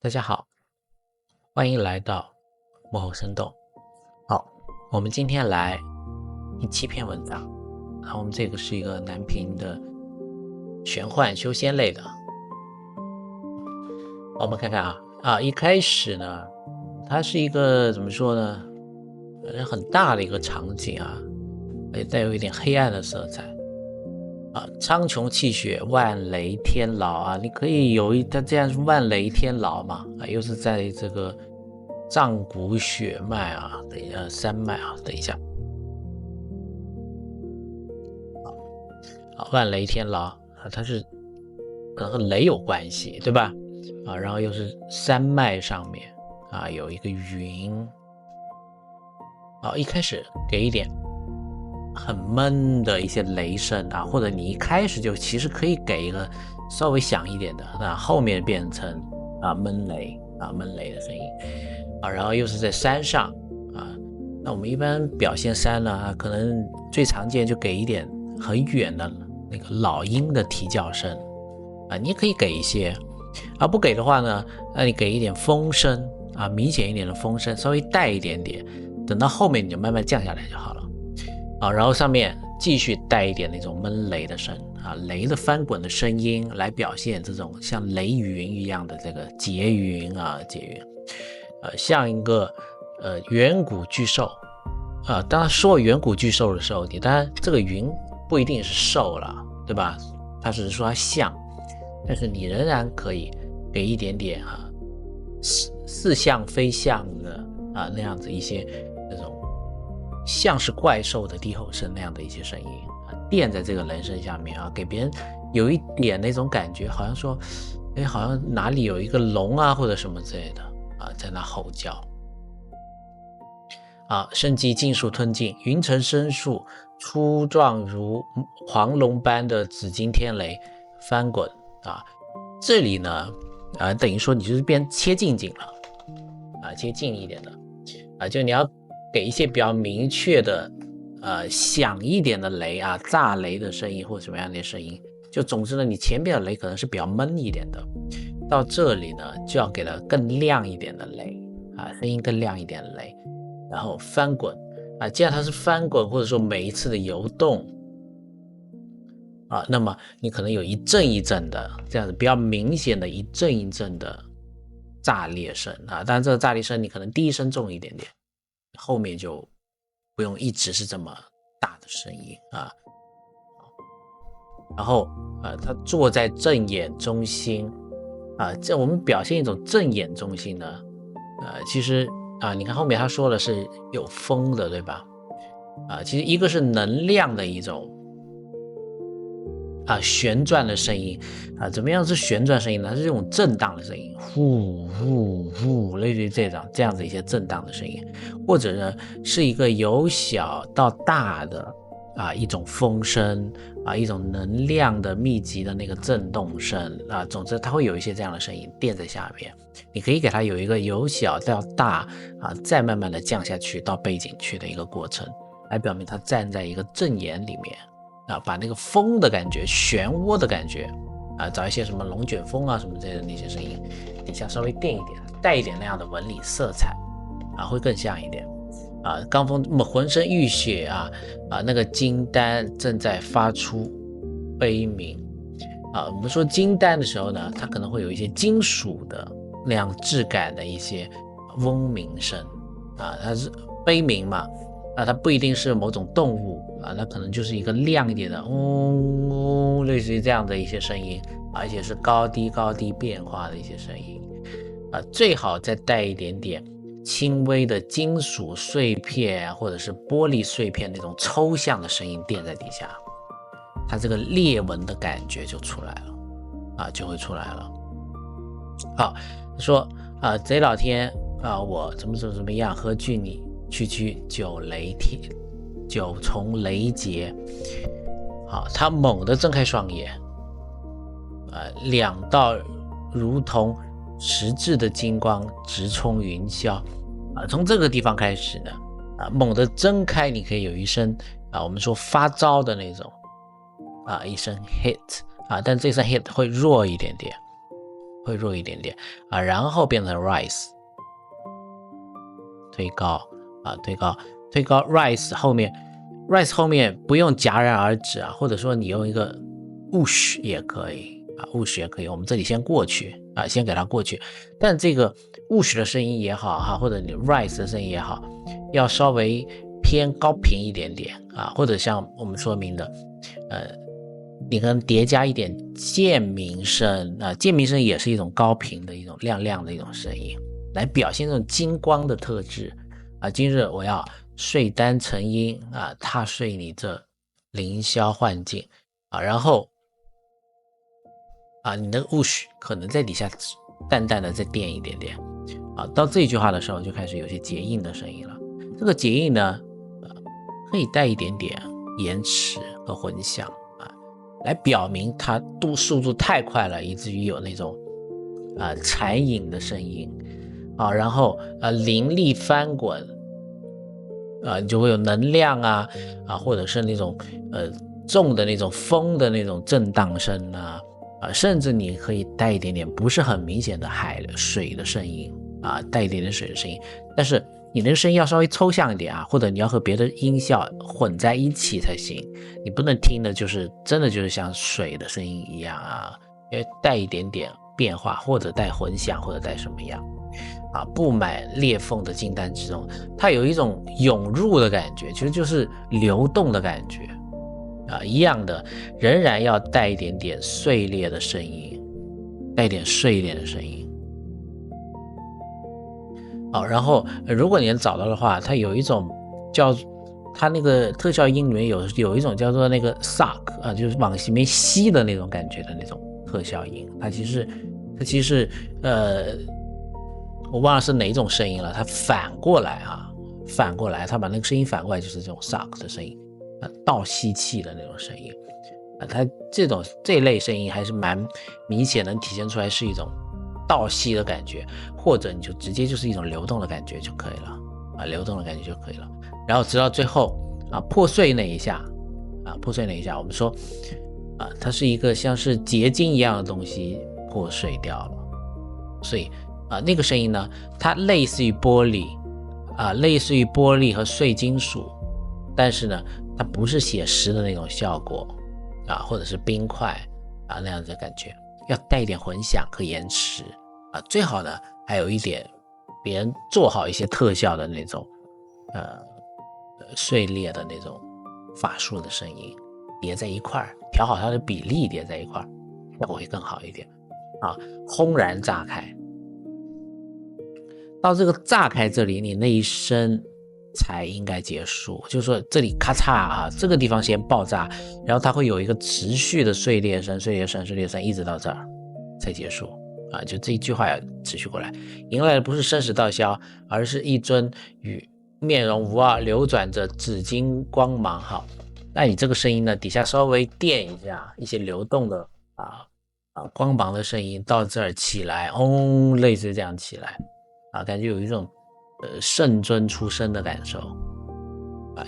大家好，欢迎来到幕后生动。好，我们今天来第7篇文章。我们这个是一个南屏的玄幻修仙类的。我们看看一开始呢，它是一个怎么说呢，很大的一个场景也带有一点黑暗的色彩。苍穹泣血，万雷天牢你可以有它这样万雷天牢嘛又是在这个藏骨血脉等一下山脉等一下万雷天牢它是和雷有关系对吧然后又是山脉上面有一个云一开始给一点很闷的一些雷声或者你一开始就其实可以给一个稍微响一点的，那后面变成闷雷的声音然后又是在山上那我们一般表现山呢可能最常见就给一点很远的那个老鹰的啼叫声你也可以给一些不给的话呢，那你给一点风声明显一点的风声，稍微带一点点，等到后面你就慢慢降下来就好了然后上面继续带一点那种闷雷的声雷的翻滚的声音来表现这种像雷云一样的这个结云像一个远古巨兽当说远古巨兽的时候，你当然这个云不一定是兽了对吧，它只是说它像，但是你仍然可以给一点点似像非像的那样子一些那种像是怪兽的低吼声那样的一些声音垫在这个人声下面给别人有一点那种感觉，好像说好像哪里有一个龙或者什么之类的在那吼叫生机尽数吞尽，云层深处粗壮如黄龙般的紫金天雷翻滚这里呢等于说你就是变切近了切近一点的就你要给一些比较明确的响一点的雷炸雷的声音或者什么样的声音，就总之呢你前边的雷可能是比较闷一点的，到这里呢就要给它更亮一点的雷声音更亮一点的雷，然后翻滚既然它是翻滚或者说每一次的游动那么你可能有一阵一阵的这样子比较明显的一阵一阵的炸裂声当然这个炸裂声你可能第一声重一点点，后面就不用一直是这么大的声音然后他坐在正眼中心这我们表现一种正眼中心呢其实你看后面他说的是有风的对吧其实一个是能量的一种旋转的声音怎么样是旋转声音呢？是这种震荡的声音，呼呼呼，类似于这样子一些震荡的声音，或者呢是一个由小到大的一种风声一种能量的密集的那个震动声总之它会有一些这样的声音垫在下面，你可以给它有一个由小到大再慢慢的降下去到背景去的一个过程，来表明它站在一个正眼里面把那个风的感觉漩涡的感觉找一些什么龙卷风什么之类的那些声音底下稍微垫一点，带一点那样的纹理色彩会更像一点罡风浑身浴血那个金丹正在发出悲鸣我们说金丹的时候呢，它可能会有一些金属的那样质感的一些嗡鸣声它是悲鸣嘛它不一定是某种动物那可能就是一个亮一点的类似于这样的一些声音而且是高低变化的一些声音最好再带一点点轻微的金属碎片或者是玻璃碎片那种抽象的声音垫在底下，它这个裂纹的感觉就出来了就会出来了好说贼老天我怎么样何惧你区九重雷劫他猛地睁开双眼两道如同实质的金光直冲云霄从这个地方开始呢猛地睁开，你可以有一声我们说发招的那种一声 hit但这声 hit 会弱一点点会弱一点点啊，然后变成 rise 推高啊，推高 rise 后面不用戛然而止啊，或者说你用一个 whoosh 也可以啊 ，whoosh 也可以，我们这里先过去啊，先给它过去，但这个 whoosh 的声音也好哈，或者你 rise 的声音也好，要稍微偏高频一点点啊，或者像我们说明的你可能叠加一点渐鸣声啊，渐鸣声也是一种高频的一种亮亮的一种声音，来表现这种金光的特质啊。今日我要睡丹成音啊，踏碎你这凌霄幻境啊，然后啊，你的 whoosh 可能在底下淡淡的再垫一点点啊，到这句话的时候就开始有些结印的声音了。这个结印呢，可以带一点点延迟和混响啊，来表明它速度太快了，以至于有那种残影的声音啊，然后灵力翻滚啊，你就会有能量啊，或者是那种重的那种风的那种震荡声啊，甚至你可以带一点点不是很明显的水的声音啊，带一点点水的声音，但是你那个声音要稍微抽象一点啊，或者你要和别的音效混在一起才行，你不能听的就是真的就是像水的声音一样啊，要带一点点变化，或者带混响，或者带什么样啊，布满裂缝的金丹之中，它有一种涌入的感觉，其实就是流动的感觉啊，一样的，仍然要带一点点碎裂的声音，带一点碎裂的声音。然后如果你能找到的话，它有一种它那个特效音里面有一种叫做那个 suck 啊，就是往里面吸的那种感觉的那种特效音，它其实我忘了是哪种声音了，它反过来它把那个声音反过来就是这种 suck 的声音倒吸气的那种声音它这类声音还是蛮明显能体现出来是一种倒吸的感觉，或者你就直接就是一种流动的感觉就可以了流动的感觉就可以了。然后直到最后破碎那一下我们说它是一个像是结晶一样的东西破碎掉了，所以那个声音呢，它类似于玻璃和碎金属，但是呢它不是写实的那种效果或者是冰块那样子的感觉，要带一点混响和延迟最好呢还有一点别人做好一些特效的那种碎裂的那种法术的声音叠在一块儿，调好它的比例叠在一块儿，效果会更好一点轰然炸开。到这个炸开这里，你那一声才应该结束，就是说这里咔嚓这个地方先爆炸，然后它会有一个持续的碎裂声一直到这儿才结束就这一句话要持续过来，迎来的不是生死道消，而是一尊与面容无二流转着紫金光芒。好，那你这个声音呢，底下稍微垫一下一些流动的光芒的声音到这儿起来类似这样起来感觉有一种圣尊出生的感受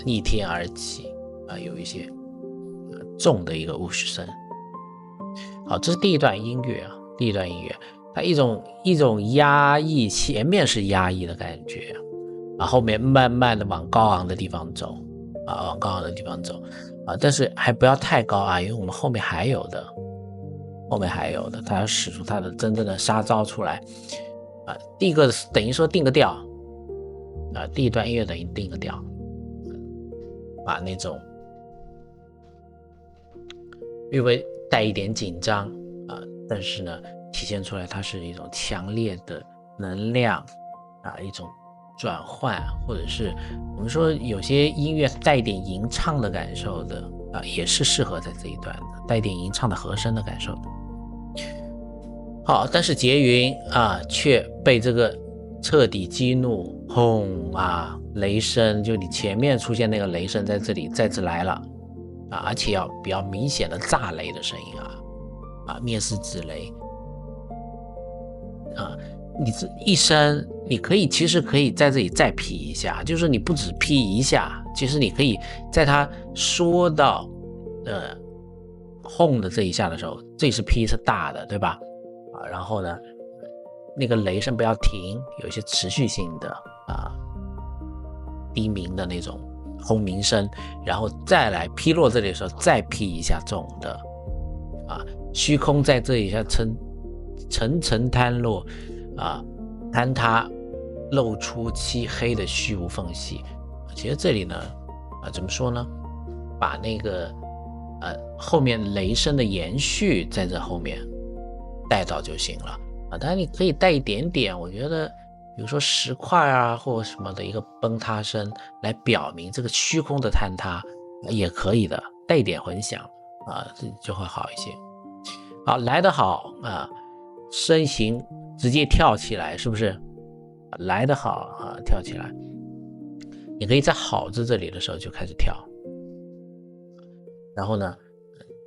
逆天而起有一些重的一个whoosh声。好，这是第一段音乐它一种压抑，前面是压抑的感觉后面慢慢的往高昂的地方走但是还不要太高因为我们后面还有的它要使出它的真正的杀招出来第一个等于说定个调第一段音乐等于定个调把那种略微带一点紧张但是呢体现出来它是一种强烈的能量一种转换，或者是我们说有些音乐带一点吟唱的感受的也是适合在这一段的，带一点吟唱的和声的感受的。好，但是结云却被这个彻底激怒，轰雷声，就你前面出现那个雷声在这里再次来了而且要比较明显的炸雷的声音灭世之雷你这一声其实可以在这里再劈一下，就是你不只劈一下，其实你可以在他说到轰的这一下的时候，这里是劈是大的对吧然后呢，那个雷声不要停，有一些持续性的低鸣的那种轰鸣声，然后再来劈落这里的时候再劈一下重的虚空在这一下层层坍落坍塌，露出漆黑的虚无缝隙。其实这里呢怎么说呢，把那个后面雷声的延续在这后面带到就行了当然你可以带一点点，我觉得比如说石块或什么的一个崩塌声来表明这个虚空的坍塌也可以的，带一点混响这就会好一些。好，来得好身形直接跳起来，是不是来得好跳起来。你可以在好字这里的时候就开始跳，然后呢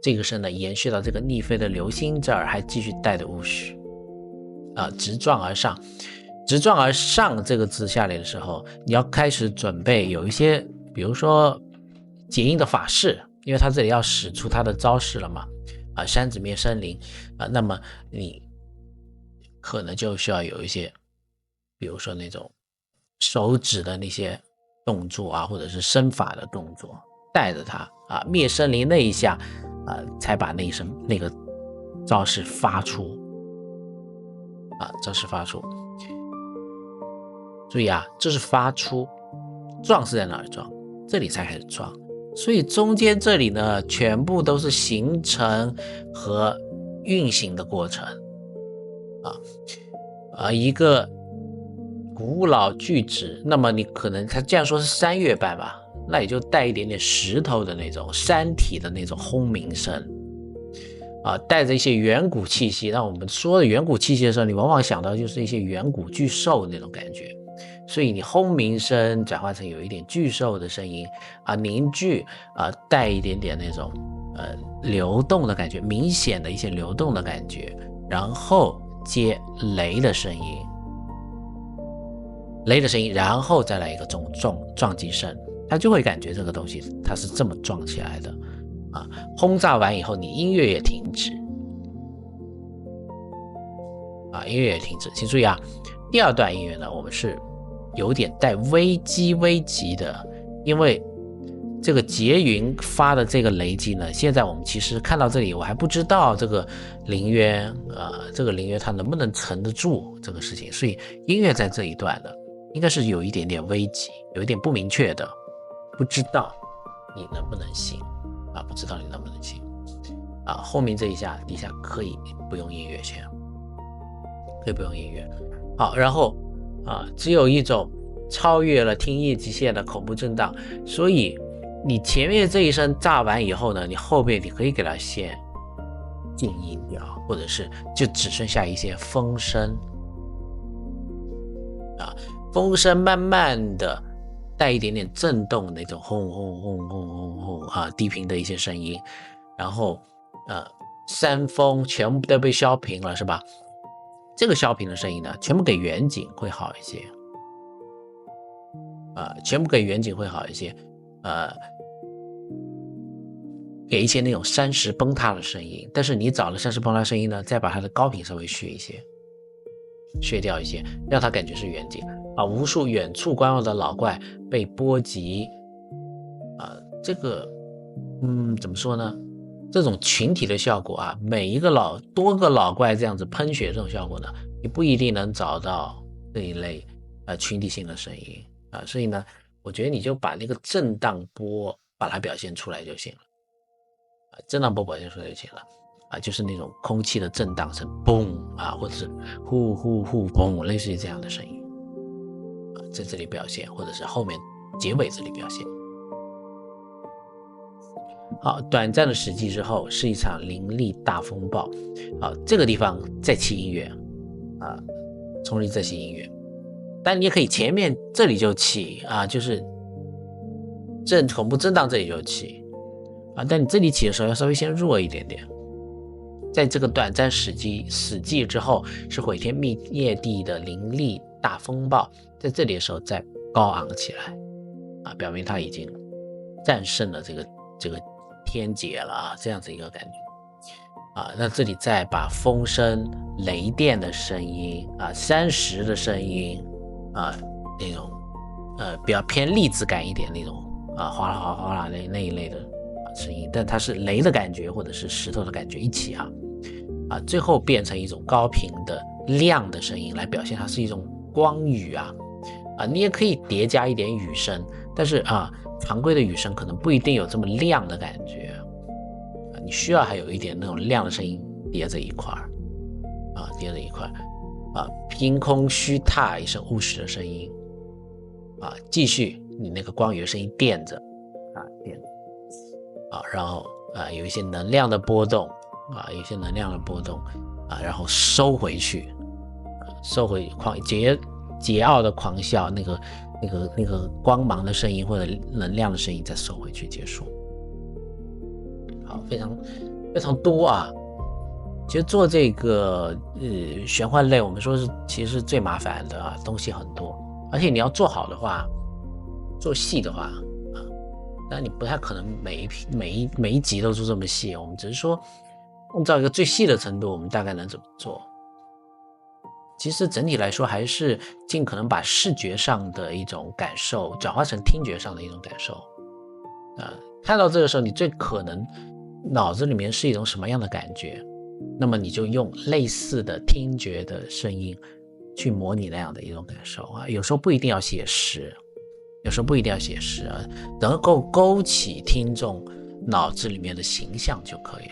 这个声呢延续到这个逆飞的流星这儿，还继续带的乌虚直撞而上。直撞而上这个字下来的时候，你要开始准备有一些比如说结印的法式，因为他这里要使出他的招式了嘛山子灭生灵那么你可能就需要有一些比如说那种手指的那些动作或者是身法的动作，带着它灭生灵那一下才把那个招式发出招式发出。注意这是发出，撞是在哪儿撞？这里才开始撞，所以中间这里呢全部都是形成和运行的过程一个古老句子，那么你可能他这样说是3月半吧，那也就带一点点石头的那种山体的那种轰鸣声带着一些远古气息。那我们说的远古气息的时候，你往往想到就是一些远古巨兽那种感觉，所以你轰鸣声转化成有一点巨兽的声音凝聚带一点点那种流动的感觉，明显的一些流动的感觉，然后接雷的声音，然后再来一个撞击声，他就会感觉这个东西它是这么撞起来的轰炸完以后你音乐也停止音乐也停止。请注意第二段音乐呢我们是有点带危机的，因为这个结云发的这个雷击呢，现在我们其实看到这里我还不知道这个凌渊它能不能沉得住这个事情，所以音乐在这一段呢应该是有一点点危机，有一点不明确的，不知道你能不能行不知道你能不能行后面这一下底下可以不用音乐先，可以不用音乐。好，然后只有一种超越了听业极限的恐怖震荡，所以你前面这一声炸完以后呢，你后面你可以给它先静音掉，或者是就只剩下一些风声风声慢慢的带一点点震动那种轰轰轰轰轰轰低频的一些声音，然后山峰全部都被削平了，是吧？这个削平的声音呢全部给远景会好一些全部给远景会好一些给一些那种山石崩塌的声音，但是你找了山石崩塌声音呢再把它的高频稍微削掉一些，让它感觉是远景无数远处观望的老怪被波及这个怎么说呢，这种群体的效果每一个多个老怪这样子喷血这种效果呢，你不一定能找到这一类群体性的声音所以呢我觉得你就把那个震荡波把它表现出来就行了震荡波表现出来就行了就是那种空气的震荡声嘣或者是呼呼呼嘣，类似于这样的声音在这里表现，或者是后面结尾这里表现。好，短暂的死寂之后是一场凌厉大风暴这个地方再起音乐重新再起音乐，但你也可以前面这里就起就是恐怖震荡这里就起但你这里起的时候要稍微先弱一点点。在这个短暂死寂之后是毁天灭地的凌厉大风暴，在这里的时候再高昂起来表明它已经战胜了这个天劫了这样子一个感觉那这里再把风声雷电的声音啊，山石的声音啊，那种比较偏粒子感一点那种啊，哗啦哗啦哗啦那一类的声音，但它是雷的感觉或者是石头的感觉一起最后变成一种高频的亮的声音来表现它是一种光雨你也可以叠加一点雨声，但是常规的雨声可能不一定有这么亮的感觉你需要还有一点那种亮的声音叠在一块凭空虚踏一声务实的声音继续你那个光雨的声音垫着然后有一些能量的波动然后收回去桀骜的狂笑那个光芒的声音或者能量的声音再收回去结束。好，非常非常多其实做这个玄幻类我们说其实是最麻烦的东西很多，而且你要做好的话，做细的话但你不太可能每一集都做这么细，我们只是说按照一个最细的程度我们大概能怎么做。其实整体来说还是尽可能把视觉上的一种感受转化成听觉上的一种感受看到这个时候你最可能脑子里面是一种什么样的感觉，那么你就用类似的听觉的声音去模拟那样的一种感受有时候不一定要写实能够勾起听众脑子里面的形象就可以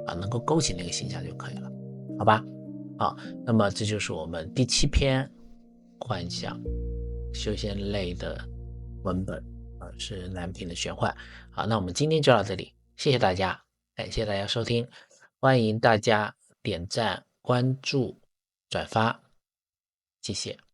了能够勾起那个形象就可以了，好吧那么这就是我们第7篇幻想修仙类的文本是南屏的玄幻。好，那我们今天就到这里，谢谢大家，感谢大家收听，欢迎大家点赞关注转发，谢谢。